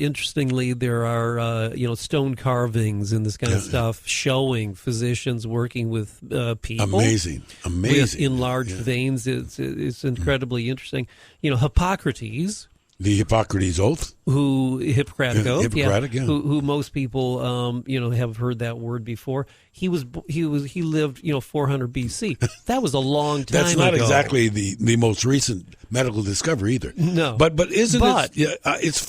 stone carvings and this kind of stuff showing physicians working with people. Amazing. With enlarged veins. It's incredibly interesting. Hippocrates. The Hippocrates Oath? Hippocratic Oath, who most people, have heard that word before. He lived, 400 BC. That was a long time ago. That's not exactly the most recent medical discovery either. No. But it's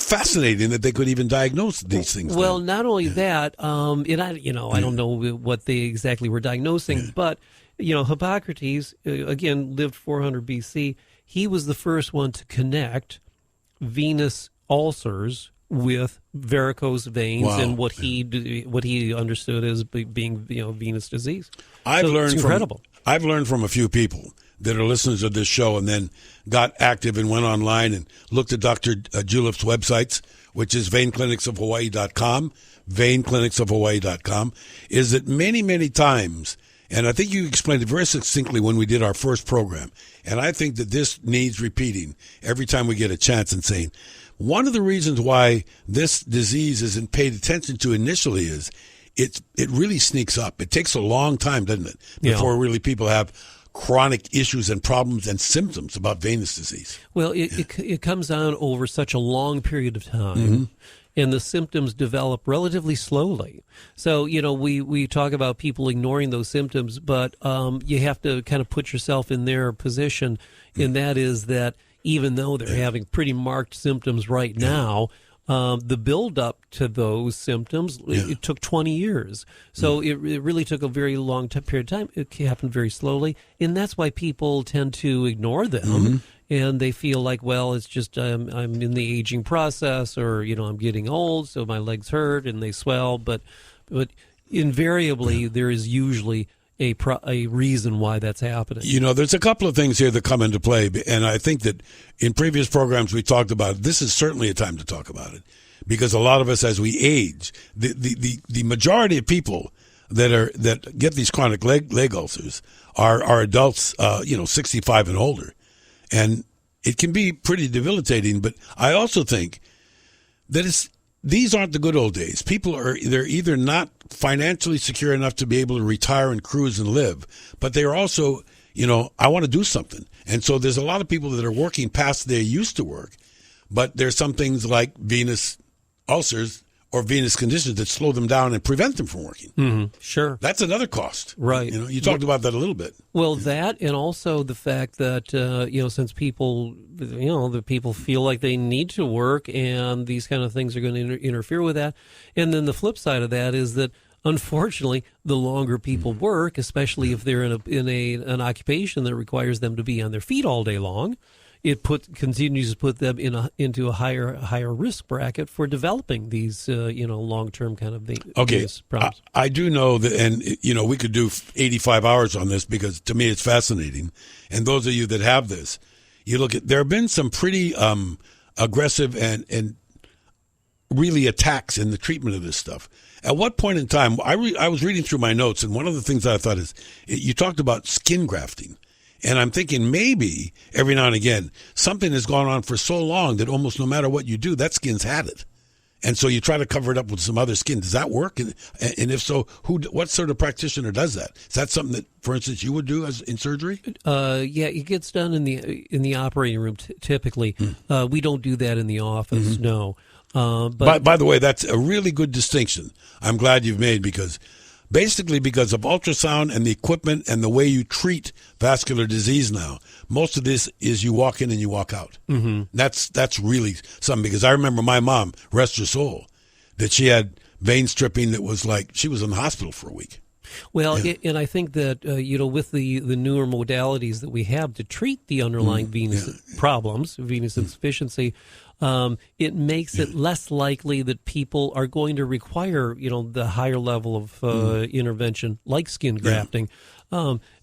fascinating that they could even diagnose these things. Well, not only that, and I don't know what they exactly were diagnosing, but, Hippocrates, again, lived 400 BC. He was the first one to connect venous ulcers with varicose veins and what he understood as being venous disease. I've learned from a few people that are listeners of this show and then got active and went online and looked at Dr. Juleff's websites, which is veinclinicsofhawaii.com, veinclinicsofhawaii.com, is that many times, and I think you explained it very succinctly when we did our first program, and I think that this needs repeating every time we get a chance and saying, one of the reasons why this disease isn't paid attention to initially is it really sneaks up. It takes a long time, doesn't it, before really people have chronic issues and problems and symptoms about venous disease. Well, it comes on over such a long period of time. And the symptoms develop relatively slowly. So, we talk about people ignoring those symptoms, but you have to kind of put yourself in their position, and that is that even though they're having pretty marked symptoms right now, the build-up to those symptoms, it took 20 years. So it really took a very long period of time. It happened very slowly, and that's why people tend to ignore them. and they feel like, well, it's just I'm in the aging process, or I'm getting old, so my legs hurt and they swell. But invariably, there is usually a reason why that's happening. There's a couple of things here that come into play, and I think that in previous programs we talked about it. This is certainly a time to talk about it, because a lot of us, as we age, the majority of people that get these chronic leg ulcers are adults, 65 and older, and it can be pretty debilitating. But I also think that these aren't the good old days. They're either not financially secure enough to be able to retire and cruise and live, but they are also, I want to do something. And so there's a lot of people that are working past they used to work, but there's some things like venous ulcers or venous conditions that slow them down and prevent them from working. Mm-hmm. Sure. That's another cost. Right. You talked about that a little bit. Well, that, and also the fact that, since people, the people feel like they need to work, and these kind of things are going to interfere with that. And then the flip side of that is that, unfortunately, the longer people work, especially if they're in an occupation that requires them to be on their feet all day long, it continues to put them into a higher risk bracket for developing these long-term kind of these problems. I do know that, and we could do 85 hours on this, because to me it's fascinating. And those of you that have this, you look at, there have been some pretty aggressive and really attacks in the treatment of this stuff. At what point in time, I was reading through my notes, and one of the things that I thought is, you talked about skin grafting. And I'm thinking maybe every now and again, something has gone on for so long that almost no matter what you do, that skin's had it. And so you try to cover it up with some other skin. Does that work? And if so, what sort of practitioner does that? Is that something that, for instance, you would do in surgery? Yeah, it gets done in the operating room typically. We don't do that in the office, no. But by the way, that's a really good distinction. I'm glad you've made, because of ultrasound and the equipment and the way you treat vascular disease now, most of this is you walk in and you walk out. Mm-hmm. That's really something, because I remember my mom, rest her soul, that she had vein stripping that was like she was in the hospital for a week. Well, and I think that, with the newer modalities that we have to treat the underlying venous problems, venous insufficiency, it makes it less likely that people are going to require, the higher level of intervention, like skin grafting.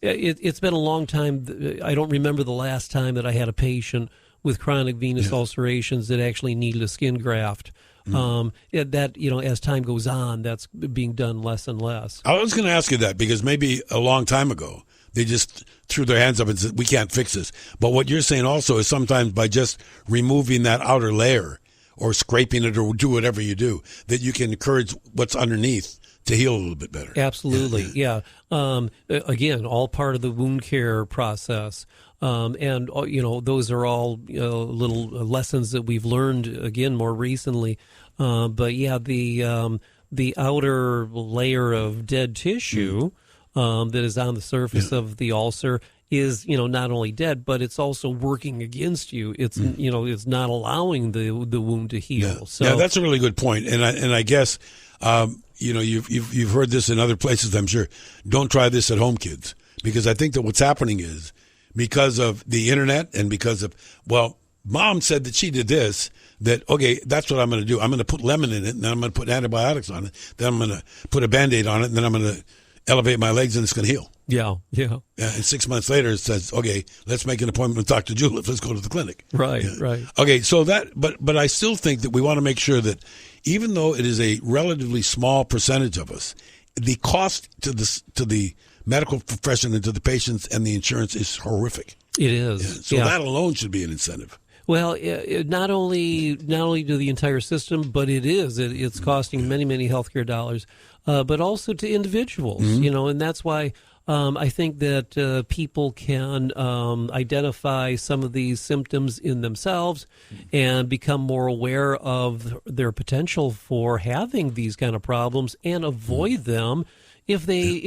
It's been a long time. I don't remember the last time that I had a patient with chronic venous ulcerations that actually needed a skin graft. As time goes on, that's being done less and less. I was going to ask you that, because maybe a long time ago they just threw their hands up and said, we can't fix this. But what you're saying also is sometimes by just removing that outer layer or scraping it or do whatever you do, that you can encourage what's underneath to heal a little bit better. Absolutely, yeah. Again, all part of the wound care process. And those are all little lessons that we've learned, again, more recently. But yeah, the outer layer of dead tissue that is on the surface of the ulcer is, not only dead, but it's also working against you. It's it's not allowing the wound to heal. Yeah. So that's a really good point. And I guess you've heard this in other places, I'm sure. Don't try this at home, kids, because I think that what's happening is, because of the internet and because of, mom said that she did this, that, okay, that's what I'm going to do. I'm going to put lemon in it, and then I'm going to put antibiotics on it. Then I'm going to put a Band-Aid on it, and then I'm going to elevate my legs, and it's going to heal. Yeah. And 6 months later, it says, okay, let's make an appointment with Dr. Julep. Let's go to the clinic. Right. Okay, so but I still think that we want to make sure that even though it is a relatively small percentage of us, the cost to the medical profession and to the patients and the insurance is horrific. It is. So that alone should be an incentive. Well, not only to the entire system, but it's costing many healthcare dollars, but also to individuals. And that's why I think that people can identify some of these symptoms in themselves and become more aware of their potential for having these kind of problems and avoid them. If they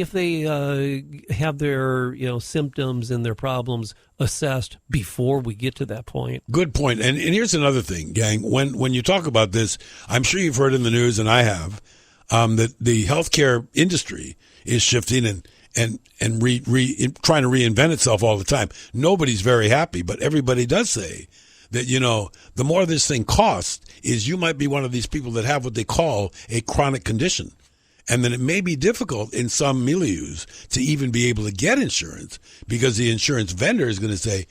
have their symptoms and their problems assessed before we get to that point. Good point. And here's another thing, gang. When you talk about this, I'm sure you've heard in the news, and I have, that the healthcare industry is shifting, and trying to reinvent itself all the time. Nobody's very happy, but everybody does say that, the more this thing costs is you might be one of these people that have what they call a chronic condition. And then it may be difficult in some milieus to even be able to get insurance because the insurance vendor is going to say,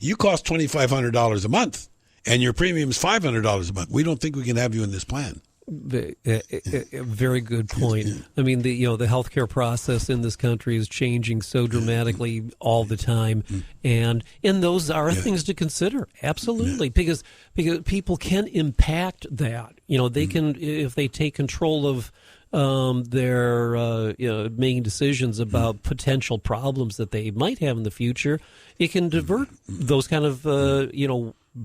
you cost $2,500 a month and your premium is $500 a month. We don't think we can have you in this plan. Very good point. I mean, the healthcare process in this country is changing so dramatically all the time, and those are things to consider. Absolutely, because people can impact that. They can, if they take control of their making decisions about potential problems that they might have in the future. It can divert those kind of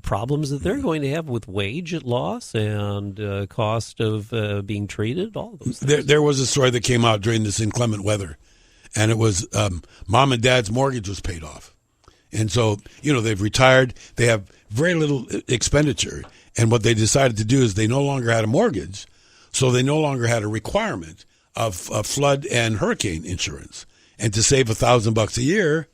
problems that they're going to have with wage loss and cost of being treated, all of those things. There was a story that came out during this inclement weather, and it was mom and dad's mortgage was paid off. And so, they've retired. They have very little expenditure. And what they decided to do is they no longer had a mortgage, so they no longer had a requirement of flood and hurricane insurance. And to save $1,000 a year,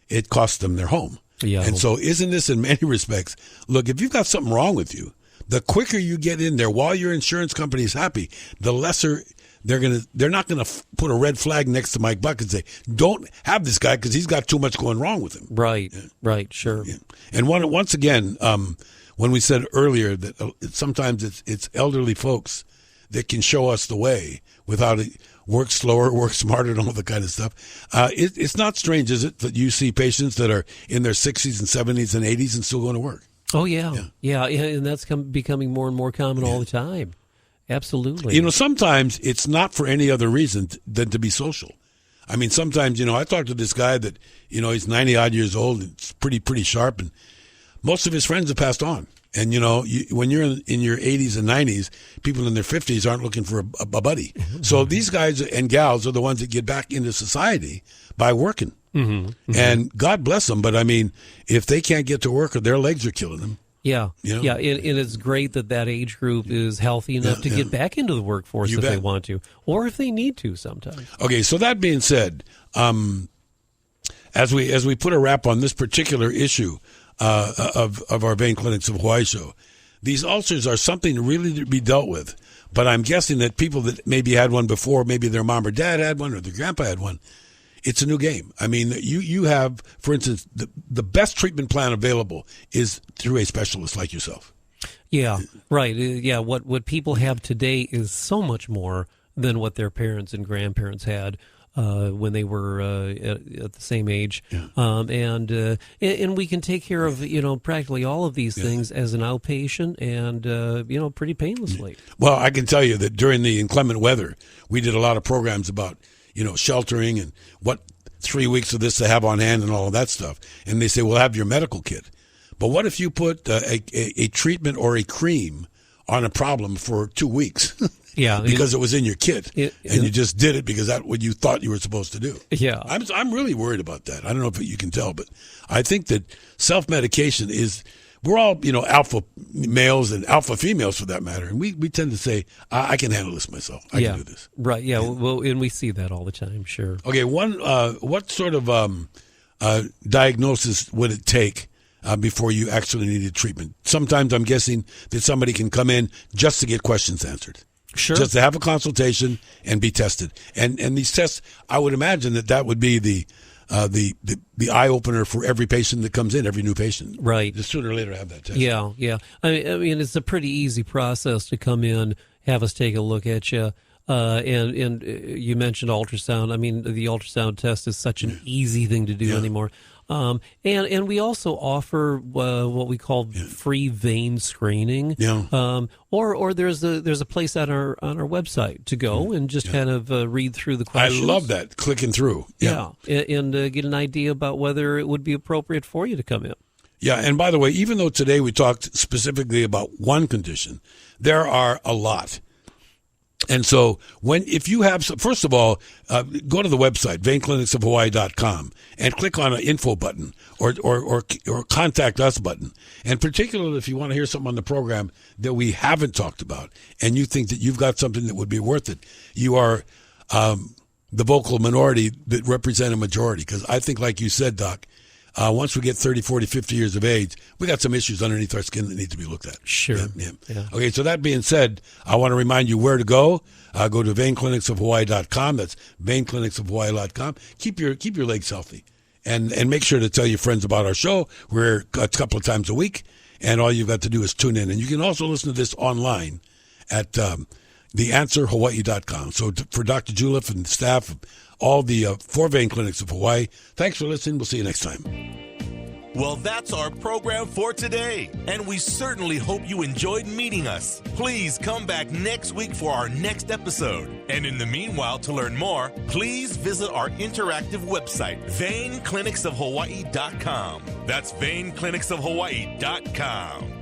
it cost them their home. Yeah. And so isn't this in many respects, look, if you've got something wrong with you, the quicker you get in there while your insurance company is happy, the lesser they're not going to put a red flag next to Mike Buck and say, don't have this guy because he's got too much going wrong with him. Right, right, sure. Yeah. And once again, when we said earlier that sometimes it's elderly folks that can show us the way without it, work slower, work smarter, and all that kind of stuff. It's not strange, is it, that you see patients that are in their 60s and 70s and 80s and still going to work? Oh, yeah. And that's becoming more and more common all the time. Absolutely. Sometimes it's not for any other reason than to be social. I mean, sometimes, I talked to this guy that, he's 90-odd years old and it's pretty sharp, and most of his friends have passed on. And, when you're in your 80s and 90s, people in their 50s aren't looking for a buddy. So these guys and gals are the ones that get back into society by working. Mm-hmm. And God bless them. But, I mean, if they can't get to work or their legs are killing them. Yeah. Yeah. And it's great that age group is healthy enough to get back into the workforce if they want to, or if they need to sometimes. Okay. So that being said, as we put a wrap on this particular issue, of our Vein Clinics of Hawaii show, these ulcers are something really to be dealt with. But I'm guessing that people that maybe had one before, maybe their mom or dad had one or their grandpa had one, it's a new game. I mean, you have, for instance, the best treatment plan available is through a specialist like yourself. Yeah, right. Yeah, what people have today is so much more than what their parents and grandparents had when they were at the same age. Yeah. And we can take care of, practically all of these things as an outpatient and, pretty painlessly. Well, I can tell you that during the inclement weather, we did a lot of programs about, sheltering and what 3 weeks of this to have on hand and all of that stuff. And they say, well, have your medical kit. But what if you put a treatment or a cream on a problem for 2 weeks? Yeah, because it was in your kit, and you just did it because that's what you thought you were supposed to do. Yeah, I'm really worried about that. I don't know if you can tell, but I think that self-medication is. We're all alpha males and alpha females for that matter, and we tend to say I can handle this myself. I can do this. Right. Yeah. Well, and we see that all the time. Sure. Okay. What sort of diagnosis would it take before you actually needed treatment? Sometimes I'm guessing that somebody can come in just to get questions answered. Sure. Just to have a consultation and be tested. And these tests, I would imagine that would be the eye opener for every patient that comes in, every new patient. Right. The sooner or later have that test. Yeah, yeah. I mean, it's a pretty easy process to come in, have us take a look at you. And you mentioned ultrasound. I mean, the ultrasound test is such an easy thing to do anymore. And we also offer what we call free vein screening. Yeah. Or there's a place on our website to go and just kind of read through the questions. I love that, clicking through. Yeah. And get an idea about whether it would be appropriate for you to come in. Yeah, and by the way, even though today we talked specifically about one condition, there are a lot. And so if you have, first of all, go to the website, veinclinicsofhawaii.com, and click on an info button or contact us button. And particularly if you want to hear something on the program that we haven't talked about and you think that you've got something that would be worth it, you are the vocal minority that represent a majority. Because I think, like you said, Doc, once we get 30, 40, 50 years of age, we got some issues underneath our skin that need to be looked at. Sure. Yeah. Yeah. Okay, so that being said, I want to remind you where to go. Go to veinclinicsofhawaii.com. That's veinclinicsofhawaii.com. Keep your legs healthy. And make sure to tell your friends about our show. We're a couple of times a week, and all you've got to do is tune in. And you can also listen to this online at theanswerhawaii.com. So for Dr. Juliff and staff, all the 4 vein clinics of Hawaii, thanks for listening. We'll see you next time. Well, that's our program for today, and we certainly hope you enjoyed meeting us. Please come back next week for our next episode. And in the meanwhile, to learn more, please visit our interactive website, veinclinicsofhawaii.com. That's veinclinicsofhawaii.com.